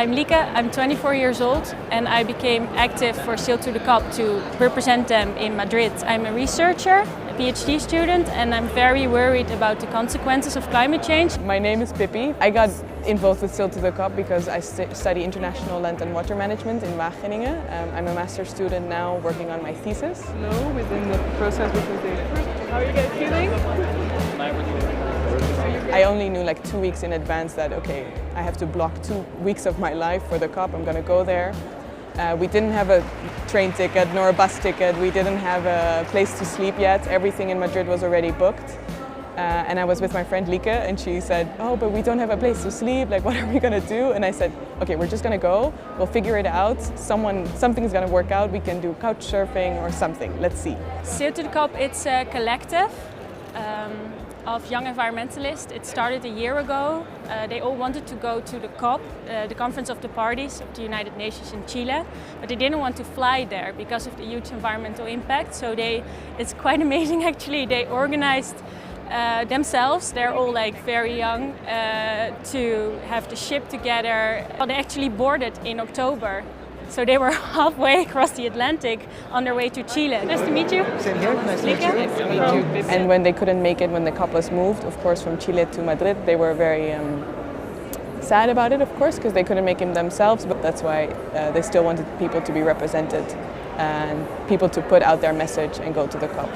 I'm Lieke, I'm 24 years old and I became active for Sail to the COP to represent them in Madrid. I'm a researcher, a PhD student, and I'm very worried about the consequences of climate change. My name is Pippi. I got involved with Sail to the COP because I study international land and water management in Wageningen. I'm a master's student now working on my thesis. Slow within the process because how are you guys feeling? I only knew like 2 weeks in advance that, okay, I have to block 2 weeks of my life for the COP, I'm gonna go there. We didn't have a train ticket nor a bus ticket, we didn't have a place to sleep yet, everything in Madrid was already booked. And I was with my friend Lieke and she said, oh, but we don't have a place to sleep, like what are we gonna do? And I said, okay, we're just gonna go, we'll figure it out, something's gonna work out, we can do couch surfing or something, let's see. Sail to the COP, it's a collective of young environmentalists. It started a year ago. They all wanted to go to the COP, the Conference of the Parties of the United Nations in Chile, but they didn't want to fly there because of the huge environmental impact. So it's quite amazing actually, they organized themselves, they're all like very young, to have the ship together. Well, they actually boarded in October. So they were halfway across the Atlantic on their way to Chile. Nice to meet you. Same here, nice to meet you. And when they couldn't make it, when the COP was moved, of course, from Chile to Madrid, they were very sad about it, of course, because they couldn't make it themselves, but that's why they still wanted people to be represented and people to put out their message and go to the COP.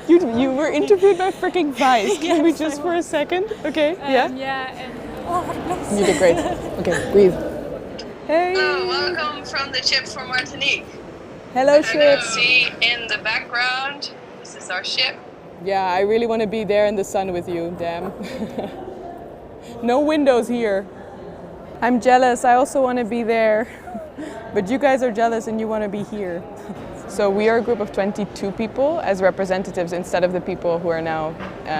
You were interviewed by freaking Vice. Can we just for a second? Okay, yeah? Yeah, and oh, what a place. You did great. Okay, breathe. Hey! Hello, welcome from the ship from Martinique. Hello, As you ship! can see in the background, this is our ship. Yeah, I really want to be there in the sun with you, damn. No windows here. I'm jealous, I also want to be there. But you guys are jealous and you want to be here. So we are a group of 22 people as representatives instead of the people who are now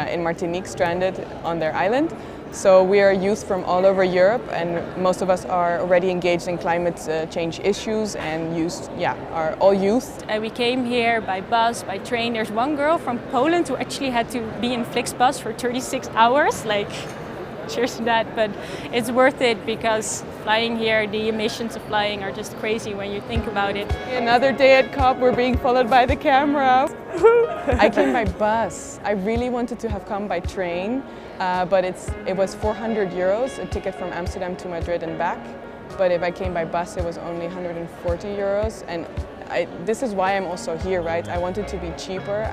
in Martinique stranded on their island. So we are youth from all over Europe and most of us are already engaged in climate change issues and are all youth. We came here by bus, by train. There's one girl from Poland who actually had to be in Flixbus for 36 hours. Like, cheers to that, but it's worth it because flying here, the emissions of flying are just crazy when you think about it. Another day at COP, we're being followed by the camera. I came by bus. I really wanted to have come by train, but it was 400 euros, a ticket from Amsterdam to Madrid and back. But if I came by bus, it was only 140 euros. And this is why I'm also here, right? I wanted to be cheaper.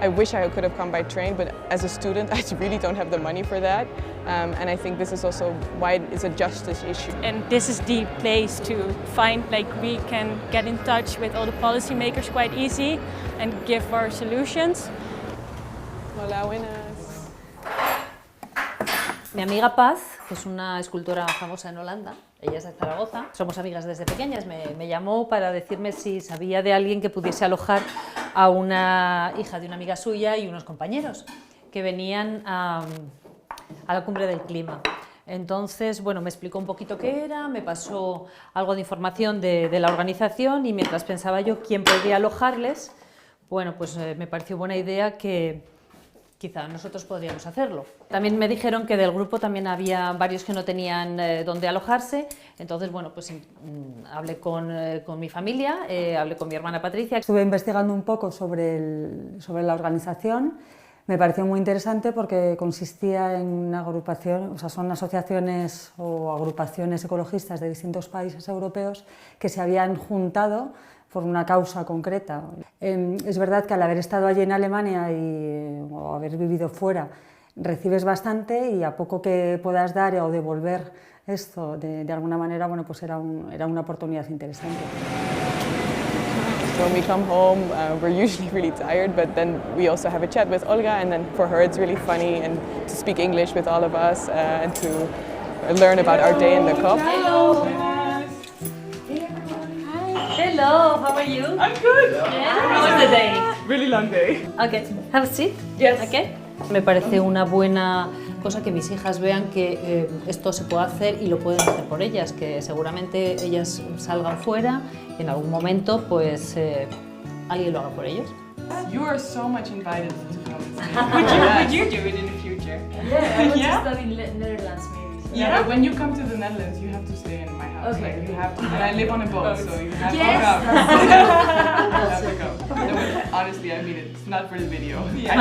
I wish I could have come by train, but as a student, I really don't have the money for that. And I think this is also why it's a justice issue. And this is the place to find, like, we can get in touch with all the policymakers quite easy and give our solutions. Hola, buenas. Mi amiga Paz, que es una escultora famosa en Holanda, ella es de Zaragoza, somos amigas desde pequeñas, me llamó para decirme si sabía de alguien que pudiese alojar a una hija de una amiga suya y unos compañeros que venían a la cumbre del clima. Entonces, bueno, me explicó un poquito qué era, me pasó algo de información de la organización y mientras pensaba yo quién podría alojarles, bueno, pues me pareció buena idea que quizá nosotros podríamos hacerlo. También me dijeron que del grupo también había varios que no tenían dónde alojarse, entonces bueno, pues hablé con mi familia, hablé con mi hermana Patricia. Estuve investigando un poco sobre la organización, me pareció muy interesante porque consistía en una agrupación, o sea, son asociaciones o agrupaciones ecologistas de distintos países europeos que se habían juntado por una causa concreta. Es verdad que al haber estado allí en Alemania o haber vivido fuera, recibes bastante y a poco que puedas dar o devolver esto de alguna manera, bueno, pues era una oportunidad interesante. So when we come home, we're usually really tired, but then we also have a chat with Olga, and then for her it's really funny and to speak English with all of us and to learn about our day in the COP. Hello. Hello, how are you? I'm good. Yeah. How was the day? Really long day. Okay, have a seat. Yes. Okay. Me parece una buena cosa que mis hijas vean que esto se puede hacer y lo pueden hacer por ellas, que seguramente ellas salgan fuera y en algún momento pues alguien lo haga por ellos. You are so much invited to come. Would you do it in the future? Yeah, I want Yeah? to study in Netherlands maybe. Yeah, but when you come to the Netherlands, you have to stay in my house. Okay. Like, you have to. And I live on a boat, so you have Yes, to come. that's You have to come. No, but honestly, I mean it. It's not for the video. Yeah.